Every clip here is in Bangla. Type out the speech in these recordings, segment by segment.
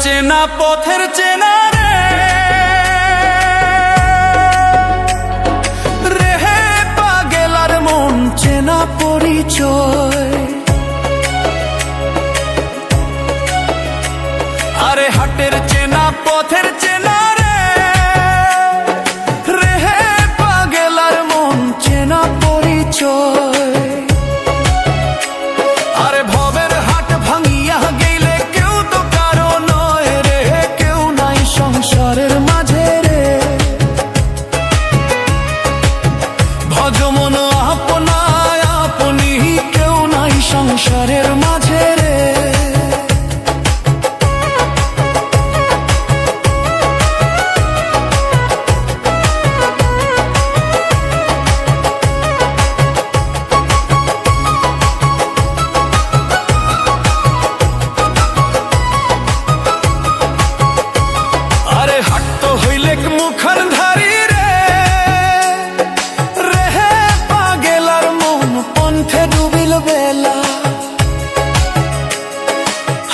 চেনা পথের চেনা রে হে পাগেলার মন চেনা পরিচয়। আরে হাটের চেনা পথের চেনা রে হে পাগেলার মন চেনা পরিচয়। আরে ভবের হাট ভাঙিয়া গেলে কেউ তো কারো নয় রে, কেউ নাই সংসারের মাঝে রে। ভজমন আপনায় আপনি কেউ নাই সংসারের মাঝে রে। মুখার ধারি রে রে হে পাগেলার মন পন্থে ডুবিল বেলা।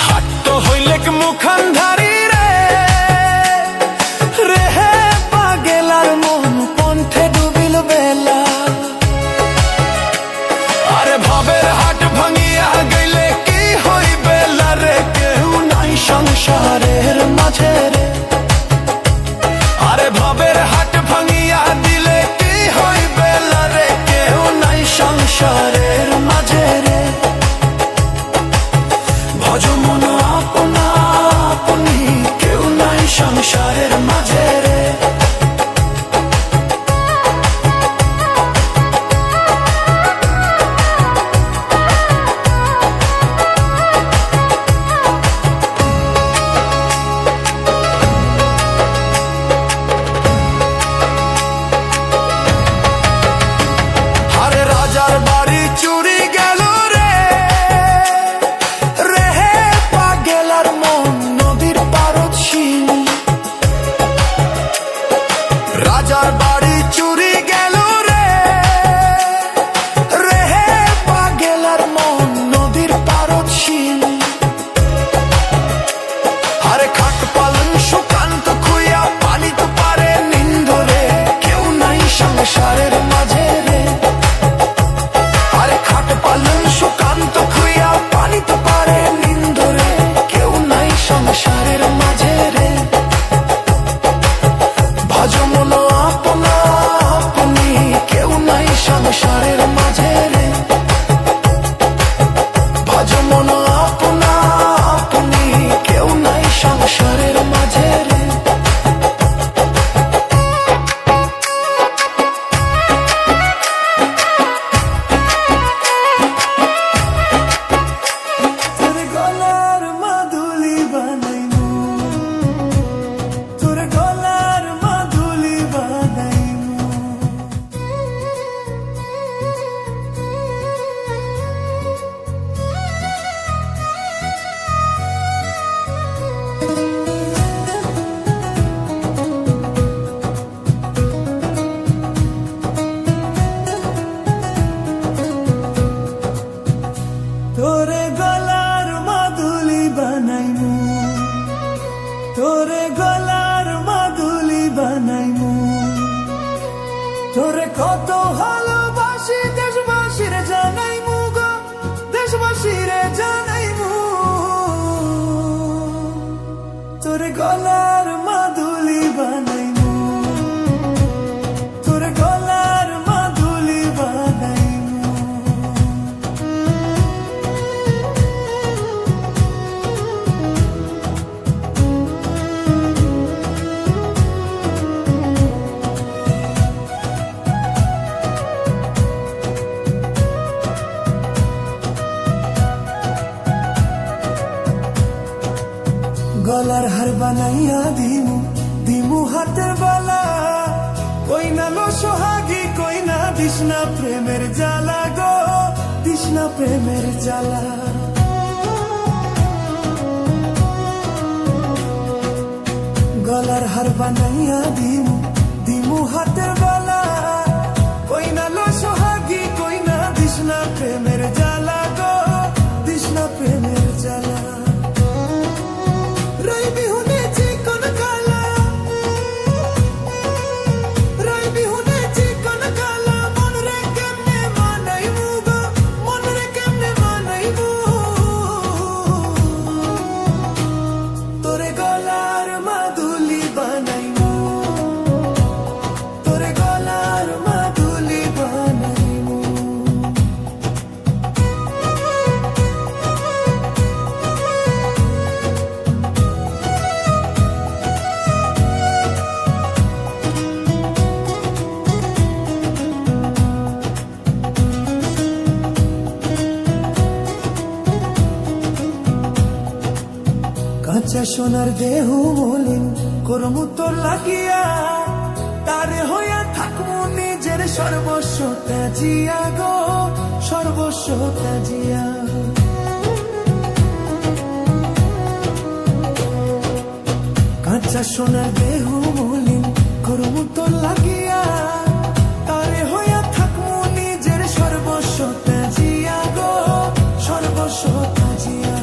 হাট তো হইলে মুখান ধারি রে রে হে পাগেলার মন পন্থে ডুবিল বেলা। আরে ভবের হাট ভাঙিয়া গেলে কি হইবে রে, কেউ নাই সংসারের মাঝে রে। আরে ভবের হাট ভাঙিয়া দিলে কি হইবে রে, কেউ নাই সংসারের মাঝে রে। ভজমন আপনা আপনি কেউ নাই সংসারের মাঝে রে। রাজার বাড়ি চুরি গেল রে রে হে পাগেলার মন নদীর পারদশীল। রাজার বাড়ি চুরি গেল রে রে হে পাগেলার মন নদীর পারদশীল। আরে খাট পালন সুকান্ত খুইয়া পানি তো পারে নিন্দরে, কেউ নাই সংসারের মাঝে রে। খাট পালন সুকান্ত খুইয়া পানি তো পারে নিন্দরে, কেউ নাই সংসারের মাঝে রে। ভজমন আপনা আপনি কেউ নাই সংসারের মাঝে রে। ভজমন আপনা আপনি কেউ নাই সংসারের মাঝে রে। তোরে গলার মাদুলি বানাইমু, তোরে গলার মাদুলি বানাইমু। তোরে কত ভালোবাসি দেশবাসীর জানাইমু গো, দেশবাসীর জানাইমু। তোরে গলার মাদুলি বানাইমু, তোরে গলার মাদুলি বানাইমু। গলার হার বানাইয়া দিমু দিমু হাতের বালা। কই না লো সোহাগী কই না দিশনা প্রেমের জ্বালা গো, দিশনা প্রেমের জ্বালা। গলার হার বানাইয়া দিমু দিমু হাতের বালা। কই না লো সোহাগী কই না দিশনা প্রেমের জ্বালা গো, দিশনা প্রেমের জ্বালা। রইবি কাঁচা সোনার দেহু মলিন করমু তোর লাগিয়া, তারে হইয়া থাকমু নিজের সর্বস্ব ত্যাজিয়া গো, সর্বস্ব ত্যাজিয়া। কাঁচা সোনার দেহু মলিন করমু তোর লাগিয়া, তারে হইয়া থাকমু নিজের সর্বস্ব ত্যাজিয়া গো, সর্বস্ব ত্যাজিয়া।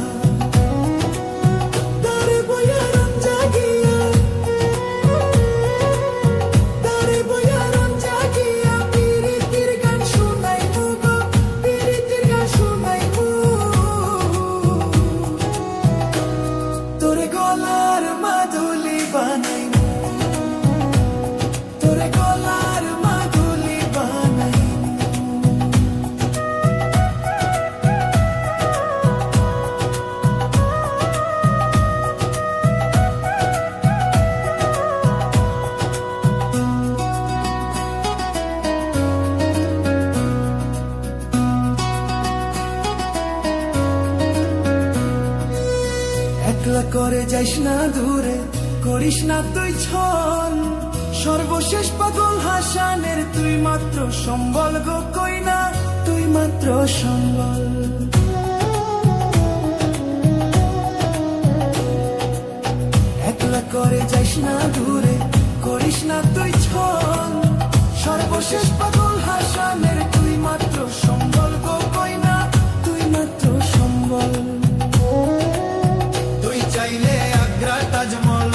একলা করে যাইস না দূরে, করিস না তুই ছল, সর্বশেষ পাগল হাসানের তুই মাত্র সম্বল গো কইনা, তুই মাত্র সম্বল। একলা করে যাইস না দূরে, করিস না তুই ছল, সর্বশেষ পাগল হাসানের তুই মাত্র সম্বল গো কইনা, তুই মাত্র সম্বল। তুই চাইলে আগ্রা তাজমহল,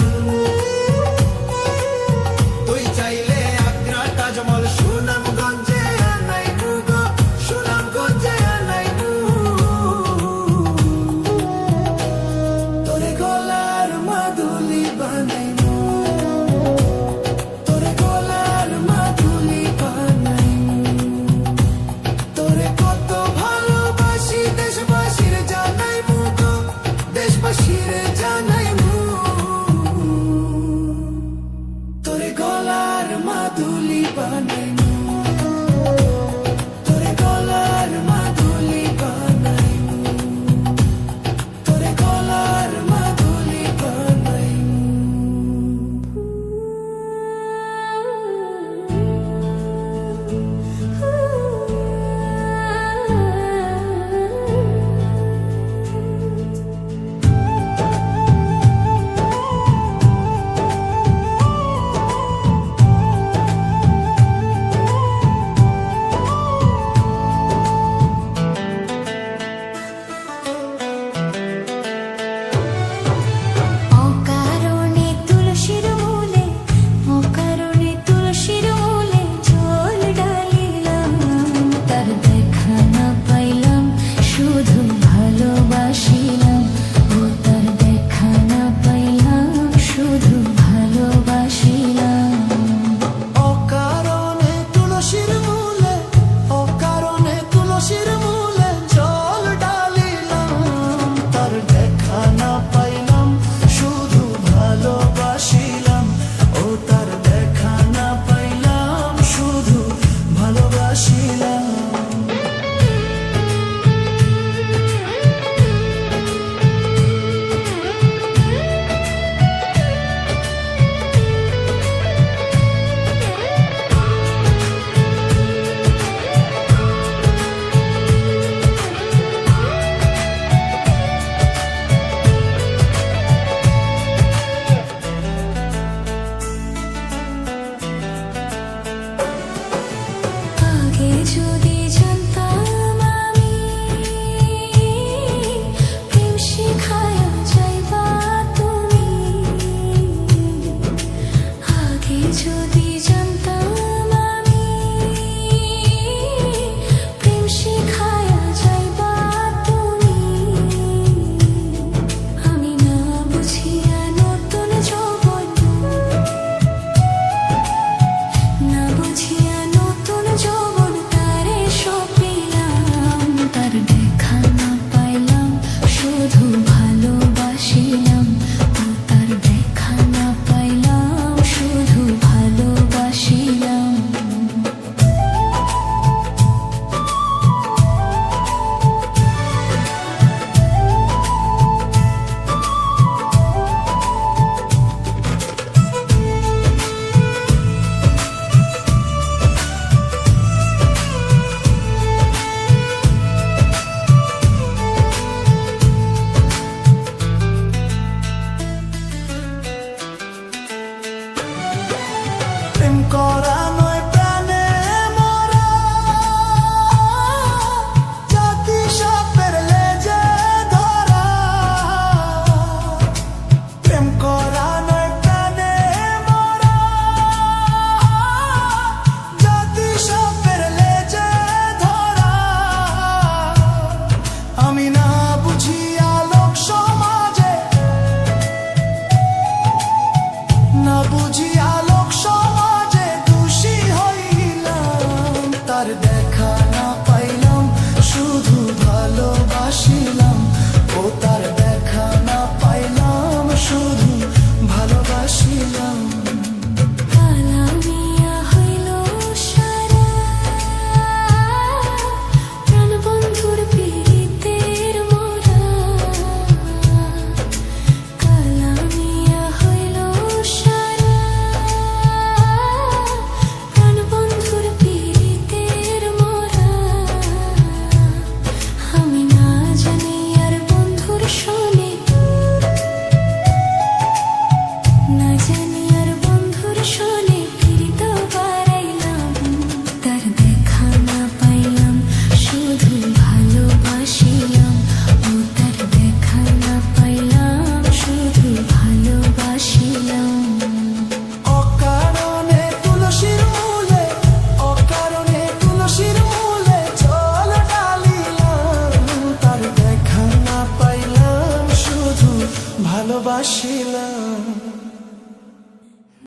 তুই চাইলে আগ্রা তাজমহল সুনামগঞ্জে আনাইবু গো, সুনামগঞ্জে আনাইবু। তোরে গলার মাদুলি বানাইবু, তোরে গলার মাদুলি বানাইবু। তোরে কত ভালোবাসি দেশবাসীর জানাইবু গো, দেশবাসীর জানাইবু। তোরে গলার মাদুলি বানাইবু, তোরে গলার মাদুলি বানাইবু, তোরে গলার মাদুলি বানাইবু। অকারণে তুলসীর মূলে, অকারণে তুলসীর মূলে জল ঢালিলাম, তার দেখা না পাইলাম শুধু ভালোবাসিলাম, ও তার দেখা না পাইলাম শুধু ভালোবাসিলাম। অকারণে তুলসীর মূলে, অকারণে তুলসীর মূলে জল ঢালিলাম, তার দেখা না পাইলাম শুধু ভালোবাসিলাম, ও তার দেখা না পাইলাম শুধু ভালোবাসিলাম। আগে ভালোবাসিলাম।